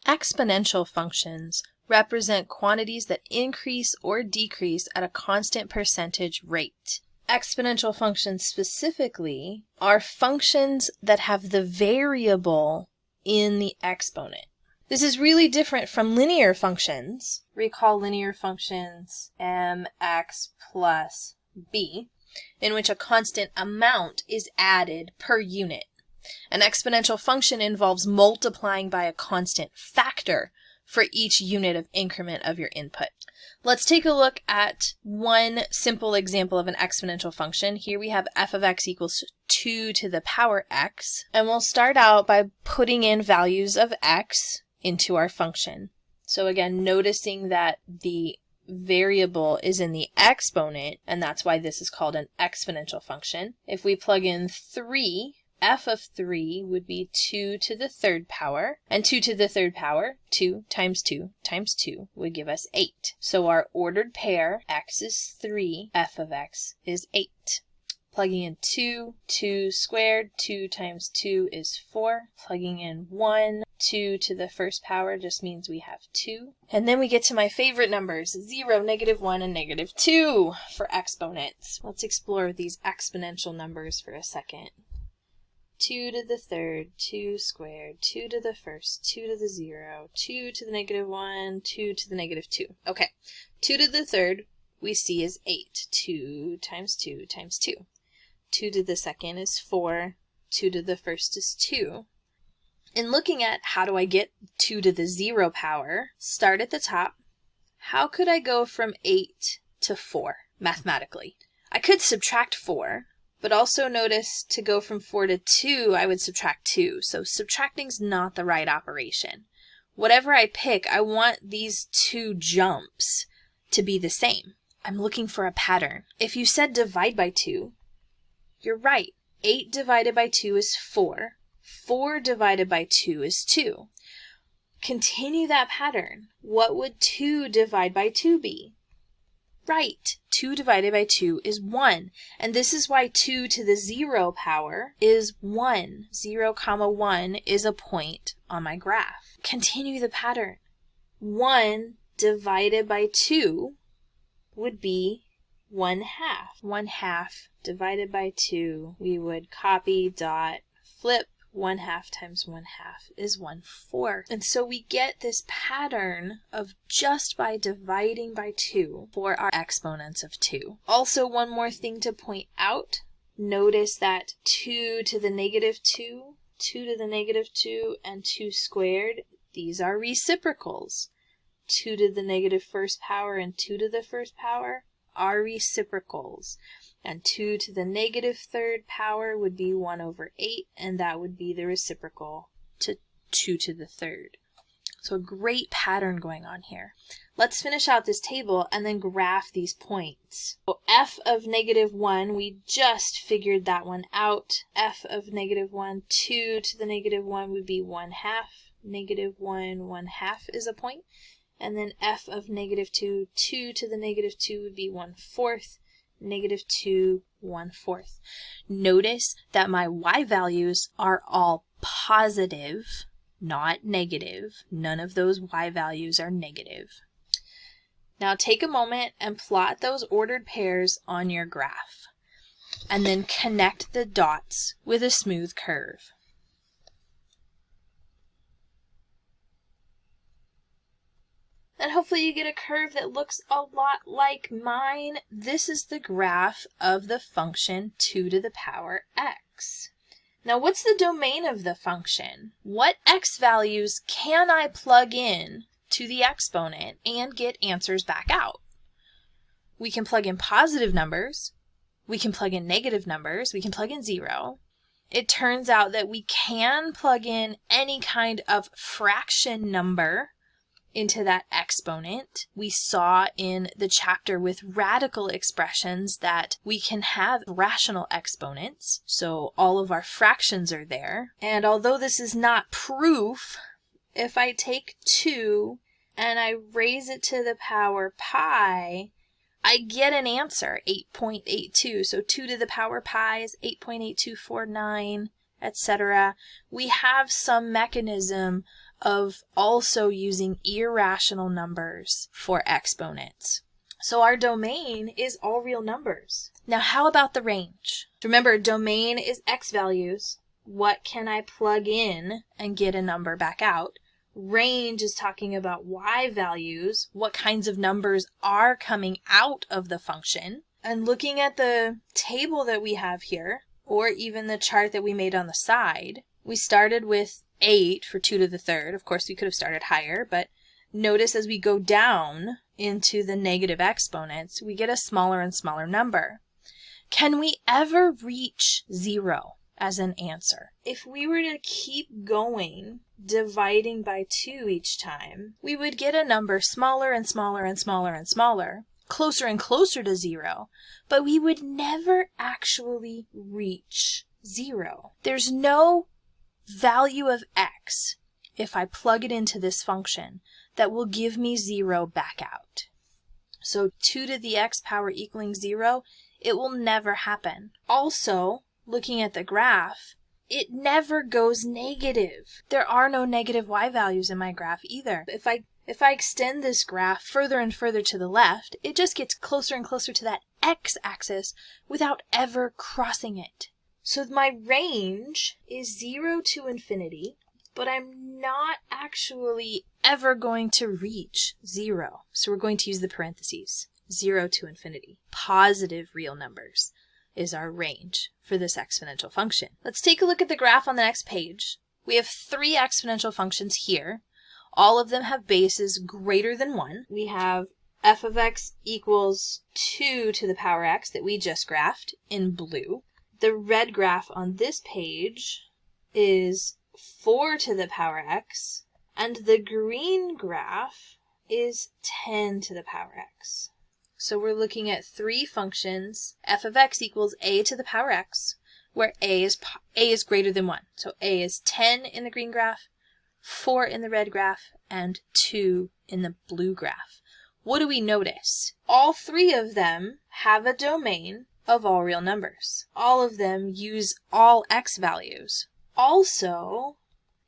Exponential functions represent quantities that increase or decrease at a constant percentage rate. Exponential functions specifically are functions that have the variable in the exponent. This is really different from linear functions. Recall linear functions mx plus b, in which a constant amount is added per unit. An exponential function involves multiplying by a constant factor for each unit of increment of your input. Let's take a look at one simple example of an exponential function. Here we have f of x equals 2 to the power x, and we'll start out by putting in values of x into our function. So again, noticing that the variable is in the exponent, and that's why this is called an exponential function. If we plug in 3, f of 3 would be 2 to the third power, and 2 to the third power, 2 times 2 times 2 would give us 8. So our ordered pair, x is 3, f of x is 8. Plugging in 2, 2 squared, 2 times 2 is 4. Plugging in 1, 2 to the first power just means we have 2. And then we get to my favorite numbers, 0, -1, and -2 for exponents. Let's explore these exponential numbers for a second. 2 to the third, 2 squared, 2 to the first, 2 to the 0, 2 to the -1, 2 to the -2. Okay, 2 to the third we see is 8. 2 times 2 times 2. 2 to the second is 4. 2 to the first is 2. In looking at how do I get 2 to the 0 power, start at the top. How could I go from 8 to 4 mathematically? I could subtract 4. But also notice to go from 4 to 2, I would subtract 2. So subtracting's not the right operation. Whatever I pick, I want these two jumps to be the same. I'm looking for a pattern. If you said divide by 2, you're right. 8 divided by 2 is 4. 4 divided by 2 is 2. Continue that pattern. What would 2 divided by 2 be? Right, 2 divided by 2 is 1, and this is why 2 to the 0 power is 1. 0, 1 is a point on my graph. Continue the pattern. 1 divided by 2 would be 1/2. 1/2 divided by 2, we would copy, dot, flip. 1/2 times 1/2 is 1/4. And so we get this pattern of just by dividing by 2 for our exponents of 2. Also, one more thing to point out. Notice that 2 to the -2, 2 to the -2, and 2 squared, these are reciprocals. 2 to the -1st power and 2 to the 1st power are reciprocals. And 2 to the -3rd power would be 1/8, and that would be the reciprocal to 2 to the 3rd. So a great pattern going on here. Let's finish out this table and then graph these points. So f of -1, we just figured that one out. F of -1, 2 to the -1 would be 1/2. -1, 1/2 is a point. And then f of -2, 2 to the -2 would be 1/4. -2, 1/4. Notice that my y values are all positive, not negative. None of those y values are negative. Now take a moment and plot those ordered pairs on your graph, and then connect the dots with a smooth curve. And hopefully you get a curve that looks a lot like mine. This is the graph of the function 2 to the power x. Now what's the domain of the function? What x values can I plug in to the exponent and get answers back out? We can plug in positive numbers. We can plug in negative numbers. We can plug in 0. It turns out that we can plug in any kind of fraction number into that exponent. We saw in the chapter with radical expressions that we can have rational exponents, so all of our fractions are there. And although this is not proof, if I take 2 and I raise it to the power pi, I get an answer, 8.82. So 2 to the power pi is 8.8249, etc. We have some mechanism of also using irrational numbers for exponents. So our domain is all real numbers. Now how about the range? Remember, domain is x values. What can I plug in and get a number back out? Range is talking about y values, what kinds of numbers are coming out of the function. And looking at the table that we have here, or even the chart that we made on the side, we started with 8 for 2 to the third. Of course, we could have started higher, but notice as we go down into the negative exponents, we get a smaller and smaller number. Can we ever reach 0 as an answer? If we were to keep going, dividing by 2 each time, we would get a number smaller and smaller and smaller and smaller, closer and closer to 0, but we would never actually reach 0. There's no value of x, if I plug it into this function, that will give me 0 back out. So 2 to the x power equaling 0, it will never happen. Also, looking at the graph, it never goes negative. There are no negative y values in my graph either. If I extend this graph further and further to the left, it just gets closer and closer to that x-axis without ever crossing it. So my range is 0 to infinity, but I'm not actually ever going to reach 0. So we're going to use the parentheses, 0 to infinity. Positive real numbers is our range for this exponential function. Let's take a look at the graph on the next page. We have 3 exponential functions here. All of them have bases greater than 1. We have f of x equals 2 to the power x that we just graphed in blue. The red graph on this page is 4 to the power x, and the green graph is 10 to the power x. So we're looking at 3 functions. F of x equals a to the power x, where a is greater than 1. So a is 10 in the green graph, 4 in the red graph, and 2 in the blue graph. What do we notice? All 3 of them have a domain of all real numbers. All of them use all x values. Also,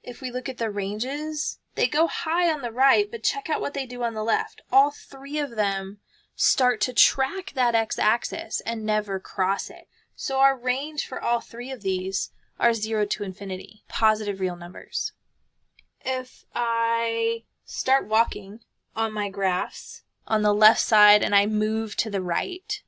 if we look at the ranges, they go high on the right, but check out what they do on the left. All 3 of them start to track that x-axis and never cross it. So our range for all 3 of these are 0 to infinity, positive real numbers. If I start walking on my graphs on the left side and I move to the right,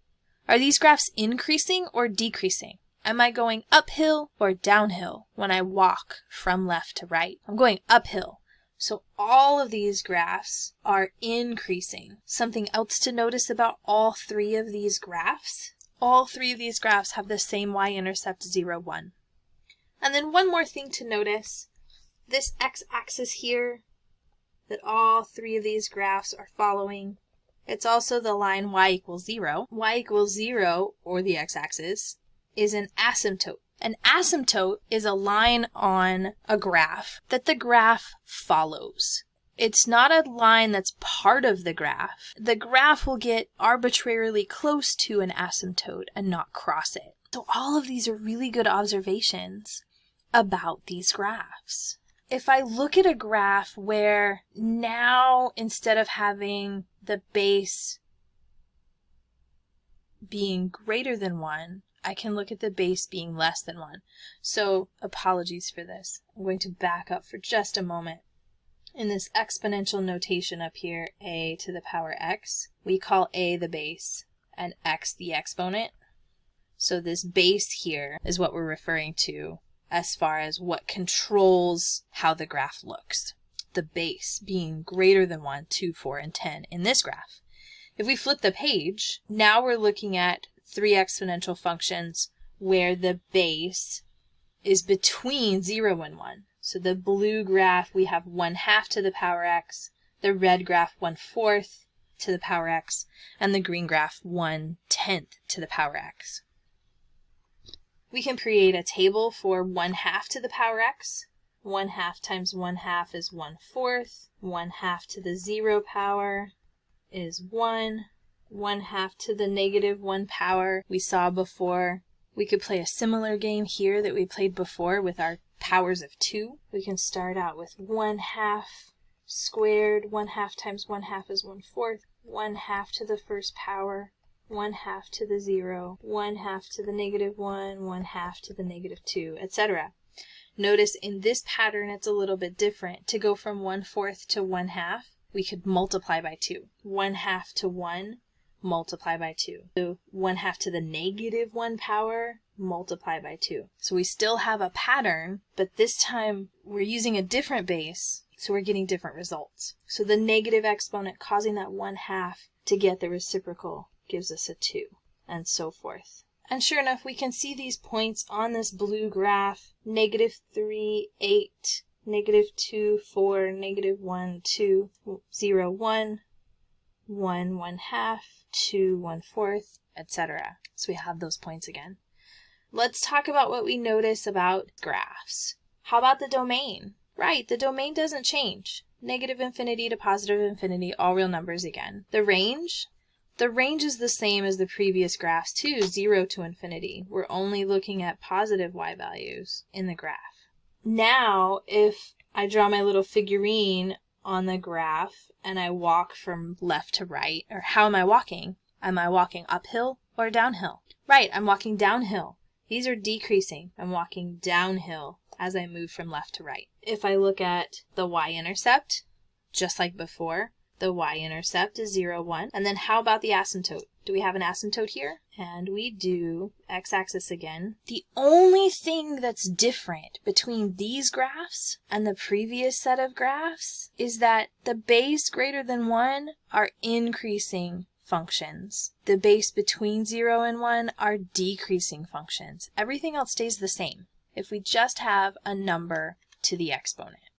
are these graphs increasing or decreasing? Am I going uphill or downhill when I walk from left to right? I'm going uphill. So all of these graphs are increasing. Something else to notice about all 3 of these graphs? All 3 of these graphs have the same y-intercept 0, 1. And then one more thing to notice. This x-axis here that all 3 of these graphs are following, it's also the line y equals 0. Y equals 0, or the x-axis, is an asymptote. An asymptote is a line on a graph that the graph follows. It's not a line that's part of the graph. The graph will get arbitrarily close to an asymptote and not cross it. So all of these are really good observations about these graphs. If I look at a graph where now instead of having the base being greater than 1, I can look at the base being less than 1. So apologies for this. I'm going to back up for just a moment. In this exponential notation up here, a to the power x, we call a the base and x the exponent. So this base here is what we're referring to as far as what controls how the graph looks. The base being greater than 1, 2, 4, and 10 in this graph. If we flip the page, now we're looking at 3 exponential functions where the base is between 0 and 1. So the blue graph, we have 1/2 to the power x, the red graph 1/4 to the power x, and the green graph 1/10 to the power x. We can create a table for 1/2 to the power x. 1/2 times 1/2 is 1/4. 1/2 to the 0 power is 1. 1/2 to the -1 power we saw before. We could play a similar game here that we played before with our powers of 2. We can start out with 1/2 squared. 1/2 times 1/2 is 1/4. 1/2 to the first power. 1/2 to the 0. 1/2 to the -1. 1/2 to the -2, etc. Notice in this pattern it's a little bit different. To go from 1/4 to 1/2, we could multiply by 2. 1/2 to 1, multiply by 2. So 1/2 to the -1 power, multiply by 2. So we still have a pattern, but this time we're using a different base, so we're getting different results. So the negative exponent causing that 1/2 to get the reciprocal gives us a 2, and so forth. And sure enough, we can see these points on this blue graph: -3, 8, -2, 4, -1, 2, 0, 1, 1, 1/2, 2, 1/4, etc. So we have those points again. Let's talk about what we notice about graphs. How about the domain? Right, the domain doesn't change. -infinity to +infinity, all real numbers again. The range? The range is the same as the previous graphs too, 0 to infinity. We're only looking at positive y values in the graph. Now, if I draw my little figurine on the graph and I walk from left to right, or how am I walking? Am I walking uphill or downhill? Right, I'm walking downhill. These are decreasing. I'm walking downhill as I move from left to right. If I look at the y-intercept, just like before, the y-intercept is 0, 1. And then how about the asymptote? Do we have an asymptote here? And we do. X-axis again. The only thing that's different between these graphs and the previous set of graphs is that the base greater than 1 are increasing functions. The base between 0 and 1 are decreasing functions. Everything else stays the same if we just have a number to the exponent.